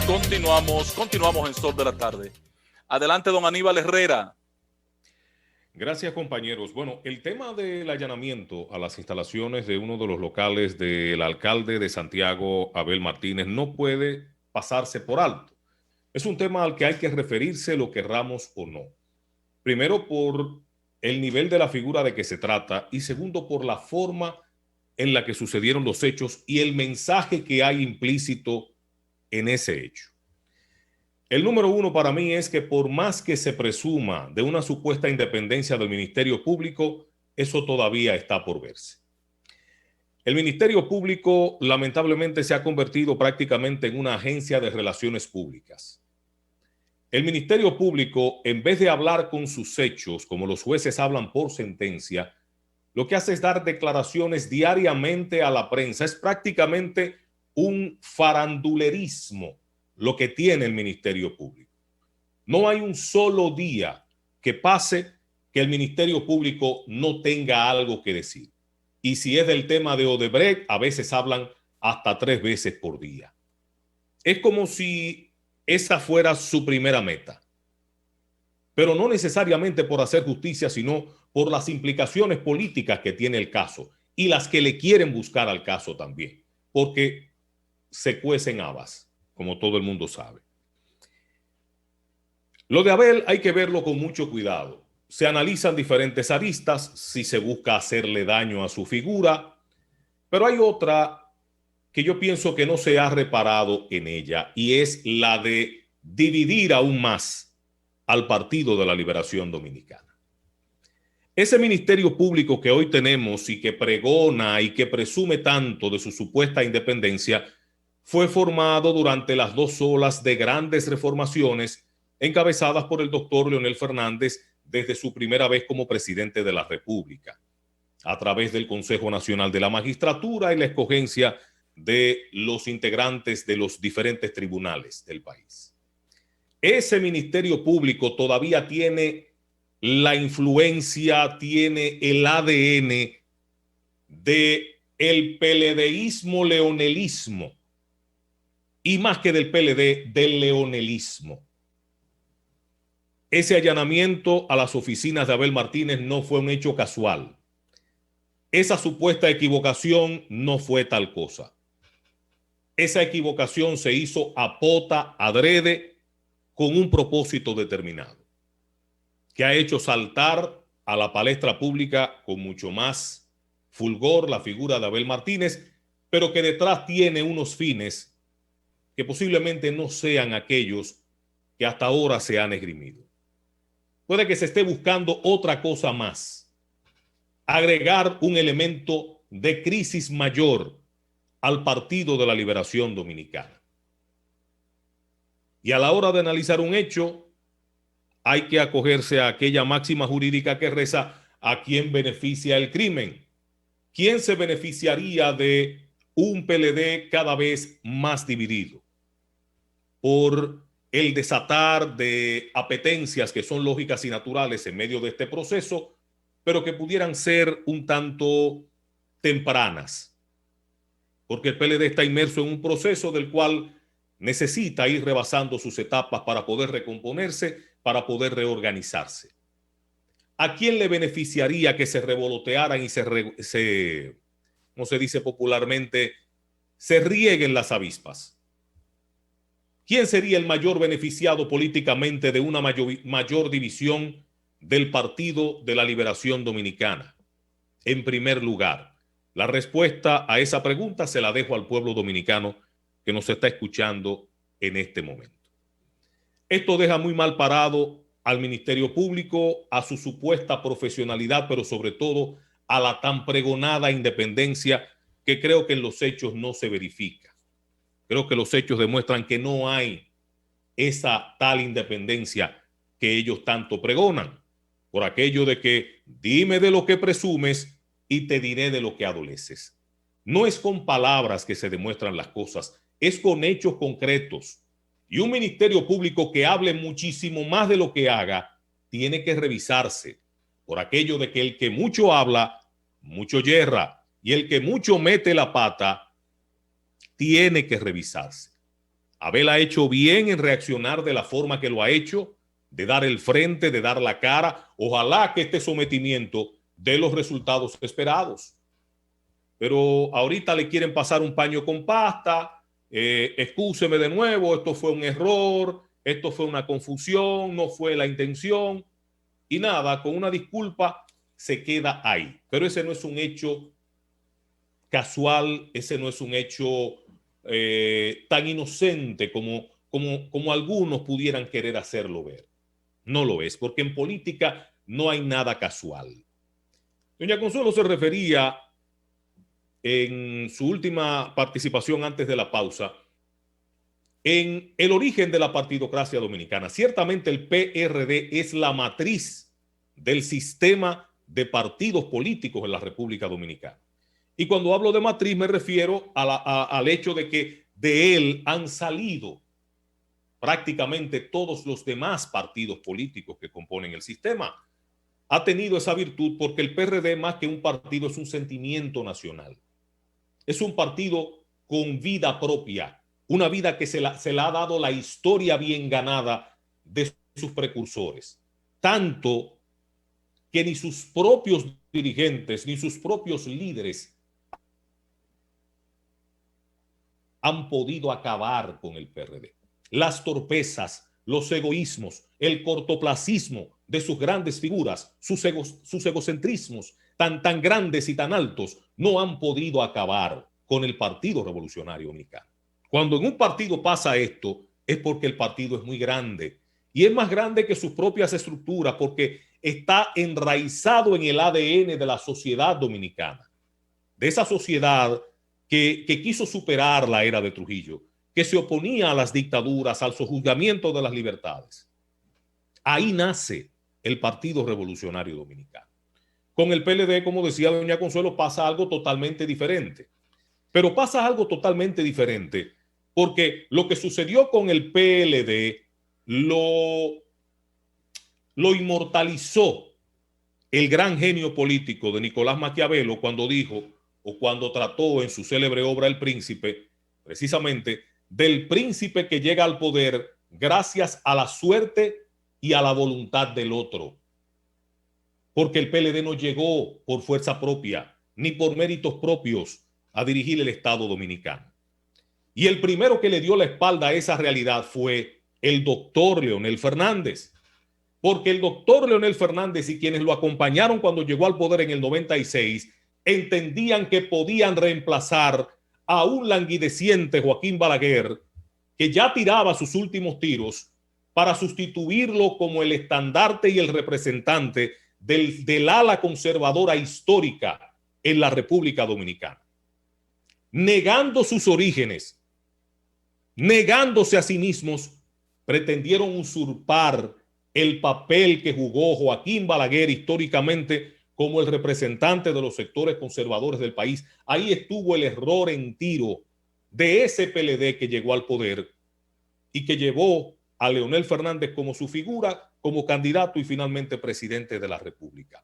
Continuamos en Sol de la Tarde. Adelante, don Aníbal Herrera. Gracias, compañeros. Bueno, el tema del allanamiento a las instalaciones de uno de los locales del alcalde de Santiago, Abel Martínez, no puede pasarse por alto. Es un tema al que hay que referirse, lo querramos o no. Primero, por el nivel de la figura de que se trata, y segundo, por la forma en la que sucedieron los hechos y el mensaje que hay implícito en ese hecho. El número uno para mí es que por más que se presuma de una supuesta independencia del Ministerio Público, eso todavía está por verse. El Ministerio Público lamentablemente se ha convertido prácticamente en una agencia de relaciones públicas. El Ministerio Público, en vez de hablar con sus hechos, como los jueces hablan por sentencia, lo que hace es dar declaraciones diariamente a la prensa. Es prácticamente un farandulerismo lo que tiene el Ministerio Público. No hay un solo día que pase que el Ministerio Público no tenga algo que decir. Y si es del tema de Odebrecht, a veces hablan hasta 3 veces por día. Es como si esa fuera su primera meta. Pero no necesariamente por hacer justicia, sino por las implicaciones políticas que tiene el caso y las que le quieren buscar al caso también, porque se cuecen habas, como todo el mundo sabe. Lo de Abel hay que verlo con mucho cuidado. Se analizan diferentes aristas si se busca hacerle daño a su figura, pero hay otra que yo pienso que no se ha reparado en ella, y es la de dividir aún más al Partido de la Liberación Dominicana. Ese Ministerio Público que hoy tenemos y que pregona y que presume tanto de su supuesta independencia fue formado durante las 2 olas de grandes reformaciones encabezadas por el doctor Leonel Fernández desde su primera vez como presidente de la República, a través del Consejo Nacional de la Magistratura y la escogencia de los integrantes de los diferentes tribunales del país. Ese Ministerio Público todavía tiene la influencia, tiene el ADN del PLDismo leonelismo, y más que del PLD, del leonelismo. Ese allanamiento a las oficinas de Abel Martínez no fue un hecho casual. Esa supuesta equivocación no fue tal cosa. Esa equivocación se hizo a pota, adrede, con un propósito determinado, que ha hecho saltar a la palestra pública con mucho más fulgor la figura de Abel Martínez, pero que detrás tiene unos fines que posiblemente no sean aquellos que hasta ahora se han esgrimido. Puede que se esté buscando otra cosa más, agregar un elemento de crisis mayor al Partido de la Liberación Dominicana. Y a la hora de analizar un hecho, hay que acogerse a aquella máxima jurídica que reza: ¿a quién beneficia el crimen? ¿Quién se beneficiaría de un PLD cada vez más dividido por el desatar de apetencias que son lógicas y naturales en medio de este proceso, pero que pudieran ser un tanto tempranas? Porque el PLD está inmerso en un proceso del cual necesita ir rebasando sus etapas para poder recomponerse, para poder reorganizarse. ¿A quién le beneficiaría que se revolotearan y como se dice popularmente, se rieguen las avispas? ¿Quién sería el mayor beneficiado políticamente de una mayor división del Partido de la Liberación Dominicana? En primer lugar, la respuesta a esa pregunta se la dejo al pueblo dominicano que nos está escuchando en este momento. Esto deja muy mal parado al Ministerio Público, a su supuesta profesionalidad, pero sobre todo a la tan pregonada independencia que creo que en los hechos no se verifica. Creo que los hechos demuestran que no hay esa tal independencia que ellos tanto pregonan, por aquello de que dime de lo que presumes y te diré de lo que adoleces. No es con palabras que se demuestran las cosas, es con hechos concretos. Y un Ministerio Público que hable muchísimo más de lo que haga tiene que revisarse, por aquello de que el que mucho habla, mucho yerra, y el que mucho mete la pata, tiene que revisarse. Abel ha hecho bien en reaccionar de la forma que lo ha hecho, de dar el frente, de dar la cara. Ojalá que este sometimiento dé los resultados esperados. Pero ahorita le quieren pasar un paño con pasta, excúseme de nuevo, esto fue un error, esto fue una confusión, no fue la intención, y nada, con una disculpa se queda ahí. Pero ese no es un hecho casual, ese no es un hecho tan inocente como algunos pudieran querer hacerlo ver. No lo es, porque en política no hay nada casual. Doña Consuelo se refería en su última participación antes de la pausa en el origen de la partidocracia dominicana. Ciertamente el PRD es la matriz del sistema de partidos políticos en la República Dominicana. Y cuando hablo de matriz me refiero al hecho de que de él han salido prácticamente todos los demás partidos políticos que componen el sistema. Ha tenido esa virtud porque el PRD, más que un partido, es un sentimiento nacional. Es un partido con vida propia, una vida que se la ha dado la historia bien ganada de sus precursores. Tanto que ni sus propios dirigentes, ni sus propios líderes han podido acabar con el PRD. Las torpezas, los egoísmos, el cortoplacismo de sus grandes figuras, sus egocentrismos tan grandes y tan altos, no han podido acabar con el Partido Revolucionario Dominicano. Cuando en un partido pasa esto, es porque el partido es muy grande, y es más grande que sus propias estructuras, porque está enraizado en el ADN de la sociedad dominicana, de esa sociedad que quiso superar la era de Trujillo, que se oponía a las dictaduras, al sojuzgamiento de las libertades. Ahí nace el Partido Revolucionario Dominicano. Con el PLD, como decía doña Consuelo, pasa algo totalmente diferente. Pero pasa algo totalmente diferente porque lo que sucedió con el PLD lo inmortalizó el gran genio político de Nicolás Maquiavelo cuando dijo, o cuando trató en su célebre obra El Príncipe, precisamente del príncipe que llega al poder gracias a la suerte y a la voluntad del otro. Porque el PLD no llegó por fuerza propia, ni por méritos propios a dirigir el Estado dominicano. Y el primero que le dio la espalda a esa realidad fue el doctor Leonel Fernández. Porque el doctor Leonel Fernández y quienes lo acompañaron cuando llegó al poder en el 96 entendían que podían reemplazar a un languideciente Joaquín Balaguer que ya tiraba sus últimos tiros para sustituirlo como el estandarte y el representante del ala conservadora histórica en la República Dominicana. Negando sus orígenes, negándose a sí mismos, pretendieron usurpar el papel que jugó Joaquín Balaguer históricamente como el representante de los sectores conservadores del país. Ahí estuvo el error en tiro de ese PLD que llegó al poder y que llevó a Leonel Fernández como su figura, como candidato y finalmente presidente de la República.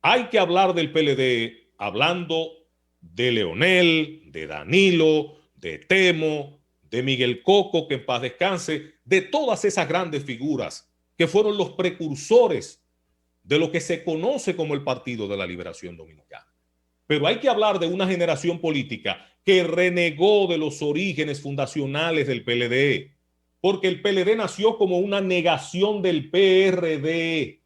Hay que hablar del PLD hablando de Leonel, de Danilo, de Temo, de Miguel Coco, que en paz descanse, de todas esas grandes figuras que fueron los precursores de lo que se conoce como el Partido de la Liberación Dominicana. Pero hay que hablar de una generación política que renegó de los orígenes fundacionales del PLD, porque el PLD nació como una negación del PRD,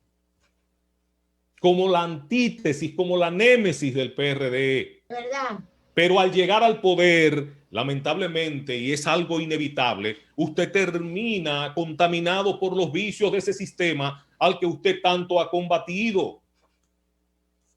como la antítesis, como la némesis del PRD. ¿Verdad? Pero al llegar al poder, lamentablemente, y es algo inevitable, usted termina contaminado por los vicios de ese sistema al que usted tanto ha combatido.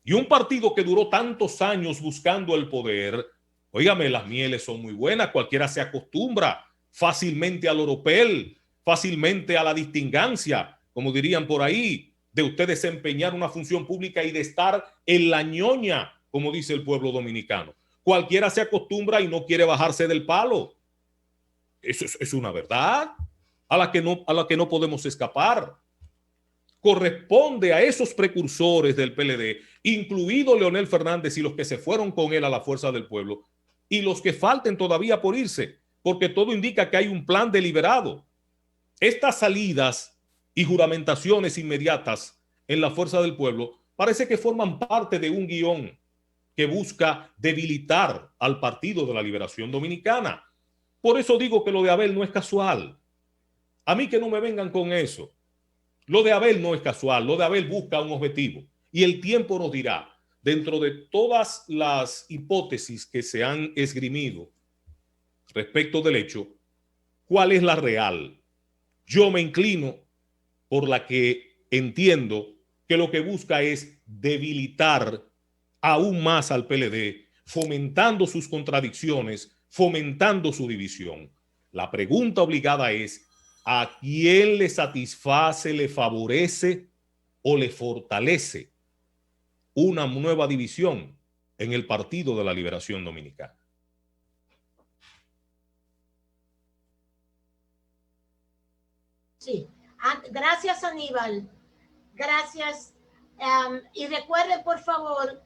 Y un partido que duró tantos años buscando el poder, óigame, las mieles son muy buenas, cualquiera se acostumbra fácilmente al oropel, fácilmente a la distingancia, como dirían por ahí, de usted desempeñar una función pública y de estar en la ñoña, como dice el pueblo dominicano. Cualquiera se acostumbra y no quiere bajarse del palo. Eso es una verdad a la que no podemos escapar. Corresponde a esos precursores del PLD, incluido Leonel Fernández y los que se fueron con él a la fuerza del pueblo, y los que falten todavía por irse, porque todo indica que hay un plan deliberado. Estas salidas y juramentaciones inmediatas en la Fuerza del Pueblo parece que forman parte de un guión que busca debilitar al Partido de la Liberación Dominicana. Por eso digo que lo de Abel no es casual. A mí que no me vengan con eso. Lo de Abel no es casual, lo de Abel busca un objetivo. Y el tiempo nos dirá, dentro de todas las hipótesis que se han esgrimido respecto del hecho, cuál es la real. Yo me inclino por la que entiendo que lo que busca es debilitar aún más al PLD, fomentando sus contradicciones, fomentando su división. La pregunta obligada es, ¿a quién le satisface, le favorece o le fortalece una nueva división en el Partido de la Liberación Dominicana? Sí, gracias Aníbal, gracias. Y recuerden por favor